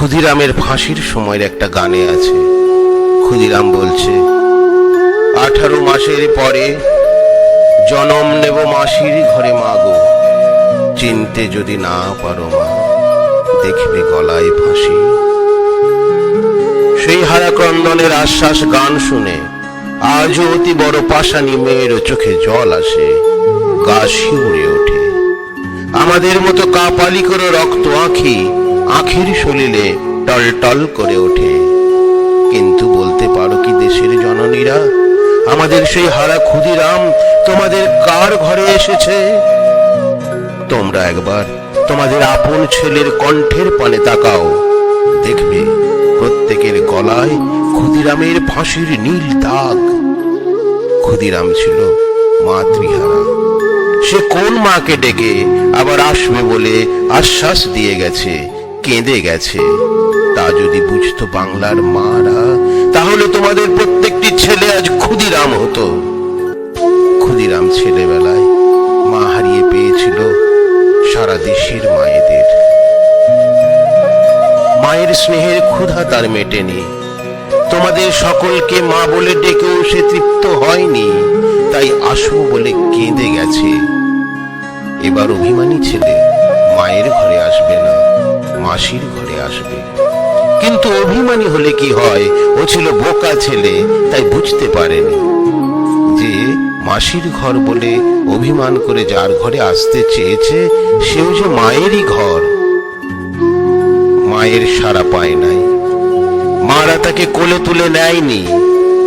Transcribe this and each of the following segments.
ক্ষুদিরামের ফাঁসির সময়ের একটা গানে আছে। ক্ষুদিরাম বলছে, 18 মাসের পরে জনম নেব মাসির ঘরে মাগো, চিনতে যদি না পারো মা, দেখবে গলায় ফাঁসি। সেই হারাক্রন্দনের আশ্বাস গান শুনে আজও অতি বড় পাষাণী মেয়ের চোখে জল আসে, গা শিউরে ওঠে। আমাদের মতো কাপালি করে রক্ত আঁখি আখির সলিলে টল টল করে ওঠে। কিন্তু বলতে পারো কি দেশের জননীরা, আমাদের সেই হারা ক্ষুদিরাম তোমাদের কার ঘরে এসেছে? তোমরা একবার তোমাদের আপন ছেলের কণ্ঠের পানে তাকাও, দেখবে প্রত্যেকের গলায় ক্ষুদিরামের ফাঁসির নীল দাগ। ক্ষুদিরাম ছিল মাতৃহারা। সে কোন মাকে ডেকে আবার আসবে বলে আশ্বাস দিয়ে গেছে, কেঁদে গেছে। তা যদি বুঝতো বাংলার মারা, তাহলে তোমাদের প্রত্যেকটি ছেলে আজ ক্ষুদিরাম হতো। ক্ষুদিরাম ছেলেবেলায় মা হারিয়ে পেয়েছিল সারা দেশের মায়েদের। মায়ের স্নেহের ক্ষুধা তার মেটেনি। তোমাদের সকলকে মা বলে ডেকেও সে তৃপ্ত হয়নি, তাই আসবো বলে কেঁদে গেছে। এবার অভিমানী ছেলে মায়ের ঘরে আসবে না, মাসির ঘরে আসবে। কিন্তু অভিমানী হলে কি হয়, ও ছিল বোকা ছেলে, তাই বুঝতে পারেনি যে মাসির ঘর বলে অভিমান করে যার ঘরে আসতে চেয়েছে সেও যে মায়েরই ঘর। মায়ের সাড়া পায় নাই, মারা তাকে কোলে তুলে নেয়নি,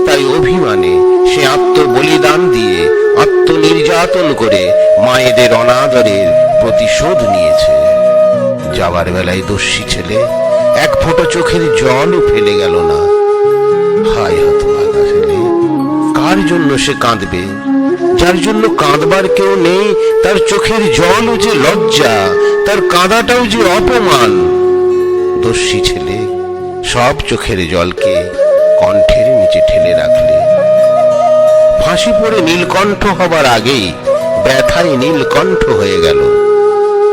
তাই অভিমানে সে আত্মবলিদান দিয়ে আত্মনির্যাতন করে মায়েদের অনাদরের প্রতিশোধ নিয়েছে। যাবার বেলায় দস্যি ছেলে এক ফোঁটা চোখের জলও ফেলে গেল না। হায় হতভাগা ছেলে, কার জন্য সে কাঁদবে? যার জন্য কাঁদবার কেউ নেই, তার চোখের জলও যে লজ্জা, তার কাঁদাটাও যে অপমান। দস্যি ছেলে সব চোখের জলকে কণ্ঠের নিচে ঠেলে রাখলে। ফাঁসি পড়ে নীলকণ্ঠ হবার আগেই ব্যথায় নীলকণ্ঠ হয়ে গেল।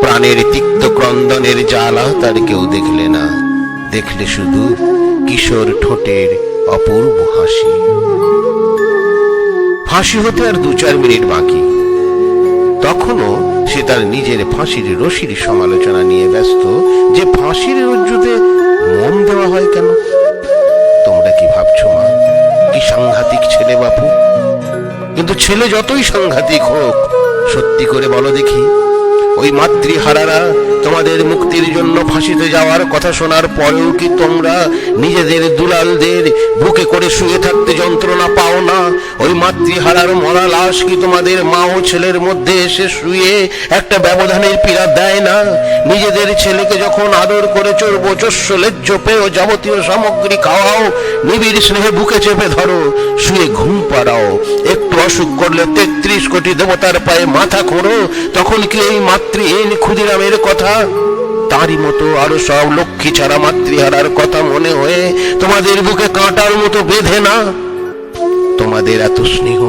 প্রাণের তিক্ত ক্রন্দনের জ্বালা তার কেউ দেখলে না, দেখলে শুধু কিশোর ঠোঁটের অপূর্ব হাসি। ফাঁসি হতে আর 2-4 মিনিট বাকি। তখনও সে তার নিজের ফাঁসির রশির সমালোচনা নিয়ে ব্যস্ত, যে ফাঁসির রজ্জুতে মোম দেওয়া হয় কেন? তোমরা কি ভাবছো মা, কি সাংঘাতিক ছেলে বাপু? কিন্তু ছেলে যতই সাংঘাতিক হোক, সত্যি করে বলো দেখি, ওই মাতৃহারারা তোমাদের মুক্তির জন্য ফাঁসিতে যাওয়ার কথা শোনার পরেও কি তোমরা নিজেদের দুলালদের বুকে করে শুয়ে থাকতে যন্ত্রণা পাও না? ওই মাতৃহারার মরা লাশ কি তোমাদের মা ও ছেলের মধ্যে এসে শুয়ে একটা ব্যবধানের পীড়া দেয় না? নিজেদের ছেলেকে যখন আদর করে চড়বো, চস্য লেজ্জ পেয় যাবতীয় সামগ্রী খাওয়াও, নিবিড় স্নেহে বুকে চেপে ধরো, শুয়ে ঘুম পাড়াও, একটু অসুখ করলে 33 কোটি দেবতার পায়ে মাথা খোঁড়ো, তখন কি এই মাতৃহীন ক্ষুদিরামের কথা, তারই মতো আরো সব লক্ষ্মী ছাড়া মাতৃহারার কথা মনে হয়ে তোমাদের বুকে কাঁটার মতো বেঁধে না? তোমাদের এত স্নেহ,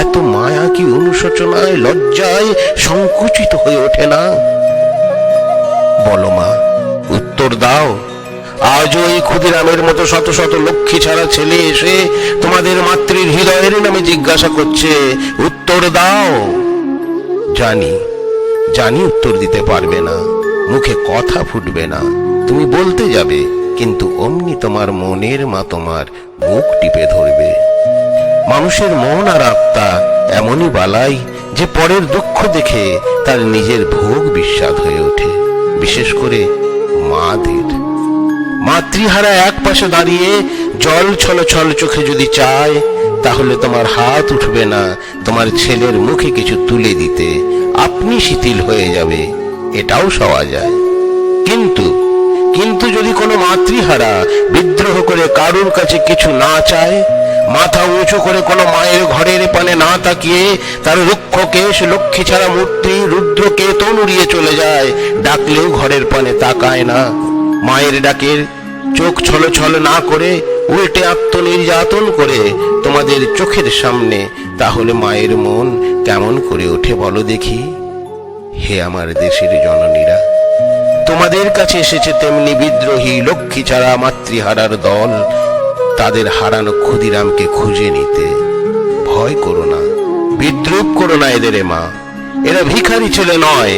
এত মায়া কি অনুশোচনায়, লজ্জায় সংকুচিত হয়ে ওঠে না? বলো মা, উত্তর দাও। আজও এই ক্ষুদিরামের মতো শত শত লক্ষ্মী ছাড়া ছেলে এসে তোমাদের মাতৃর হৃদয়ের নামে জিজ্ঞাসা করছে, উত্তর দাও। জানি জানি উত্তর দিতে পারবে না, মুখে কথা ফুটবে না, তুমি বলতে যাবে, কিন্তু অমনি তোমার মনের মা তোমার মুখ টিপে ধরবে। মানুষের মন আর আত্মা এমনই বালাই যে পরের দুঃখ দেখে তার নিজের ভোগ বিস্বাদ হয়ে ওঠে, বিশেষ করে মাদের। মাতৃহারা এক পাশে দাঁড়িয়ে জল ছলছল চোখে যদি চায়, তাহলে তোমার হাত উঠবে না তোমার ছেলের মুখে কিছু তুলে দিতে, আপনি শিথিল হয়ে যাবে, এটাও সওয়া যায়। কিন্তু যদি কোনো মাতৃহারা বিদ্রোহ করে কারুর কাছে কিছু না চায়, মাথা উঁচু করে কোনো মায়ের ঘরের পানে না তাকিয়ে তার রুক্ষ কেশ লক্ষ্মী ছাড়া মূর্তি রুদ্রকে তনুড়িয়ে চলে যায়, ডাকলেও ঘরের পানে তাকায় না, মায়ের ডাকের চোখ ছলছল না করে উল্টে আত্মনির্যাতন করে তোমাদের চোখের সামনে, তাহলে মায়ের মন কেমন করে ওঠে বলো দেখি? হে আমার দেশের জননীরা, তোমাদের কাছে এসেছে তেমনি বিদ্রোহী লক্ষ্মী ছাড়া মাতৃহারার দল, তাদের হারানো ক্ষুদিরামকে খুঁজে নিতে। ভয় করো না, বিদ্রুপ করো না এদের মা, এরা ভিখারি ছেলে নয়।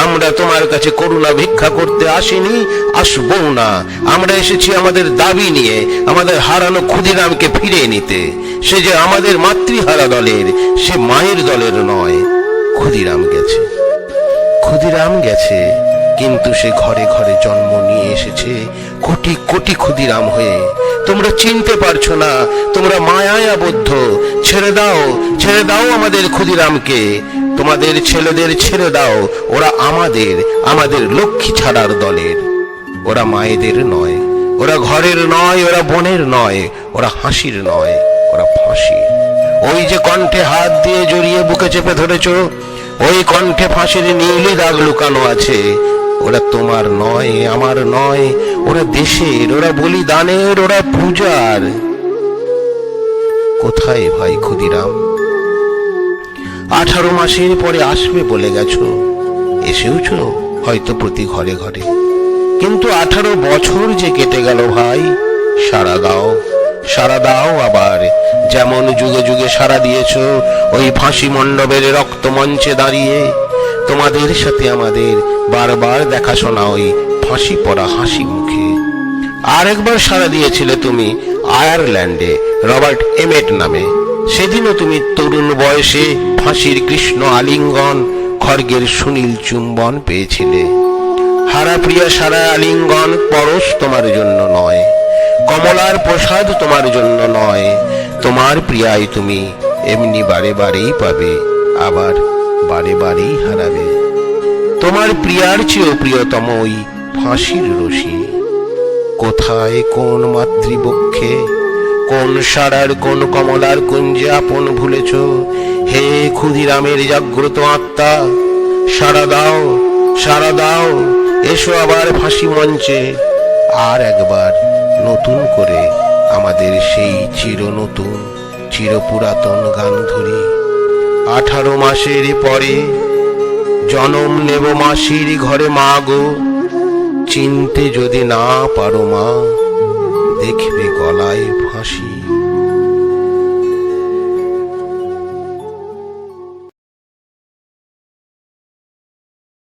আমরা তোমার কাছে করুণা ভিক্ষা করতে আসিনি, আসবো না। আমরা এসেছি আমাদের দাবি নিয়ে, আমাদের হারানো ক্ষুদিরামকে ফিরিয়ে নিতে। সে যে আমাদের মাতৃহারা দলের, সে মায়ের দলের নয়। ক্ষুদিরাম গেছে, ক্ষুদিরাম গেছে, কিন্তু সে ঘরে ঘরে জন্ম নিয়ে এসেছে কোটি কোটি ক্ষুদিরাম হয়ে। তোমরা চিনতে পারছো না, তোমরা মায়ায় আবদ্ধ। ছেড়ে দাও, ছেড়ে দাও আমাদের ক্ষুদিরামকে। তোমাদের ছেলেদের ছেড়ে দাও, ওরা আমাদের, আমাদের লক্ষ্মী ছাড়ার দলের। ওরা মায়েদের নয়, ওরা ঘরের নয়, ওরা বোনের নয়, ওরা হাসির নয়, ওরা ফাঁসির। ওই যে কণ্ঠে হাত দিয়ে জড়িয়ে বুকে চেপে ধরেছ, ওই কণ্ঠে ফাঁসির নীলি দাগ লুকানো আছে। ওরা তোমার নয়, আমার নয়, ওরা দেশের, ওরা বলিদানের, ওরা পূজার। কোথায় ভাই ক্ষুদিরাম? 18 মাসের পরে আসবে বলে গেছো, এসেওছ হয়তো প্রতি ঘরে ঘরে, কিন্তু 18 বছর যে কেটে গেল ভাই। সাড়া দাও, সাড়া দাও আবার, যেমন যুগে যুগে সাড়া দিয়েছ ওই ফাঁসি মণ্ডপের রক্ত মঞ্চে দাঁড়িয়ে। তোমাদের সাথে আমাদের বারবার দেখাশোনা ওই ফাঁসি পড়া হাসি মুখে। আর একবার সাড়া দিয়েছিলে তুমি আয়ারল্যান্ডে রবার্ট এমেট নামে। সেদিনও তুমি তরুণ বয়সে ফাঁসির কৃষ্ণ আলিঙ্গন, খড়গের সুনীল চুম্বন পেয়েছিলে। হারা প্রিয়া সারা আলিঙ্গন পরশ তোমার জন্য নয়, কমলার প্রসাদ তোমার জন্য নয়। তোমার প্রিয়ায় তুমি এমনি বারে বারেই পাবে, আবার বারে বারেই হারাবে। তোমার প্রিয়ার চেয়েও প্রিয়তম ওই ফাঁসির রশি। কোথায় কোন মাতৃবক্ষে, কোন সারার কোন কমলার কুঞ্জে আপন ভুলেছ? হে ক্ষুদিরামের জাগ্রত আত্মা, সাড়া দাও, সাড়া দাও, এসো আবার ফাঁসি মঞ্চে। আর একবার নতুন করে আমাদের সেই চির নতুন চির পুরাতন গান ধরি। 18 মাসের পরে জনম নেব মাসির ঘরে মা গো। চিনতে যদি না পারো মা, দেখবে গলায় ফাঁসি।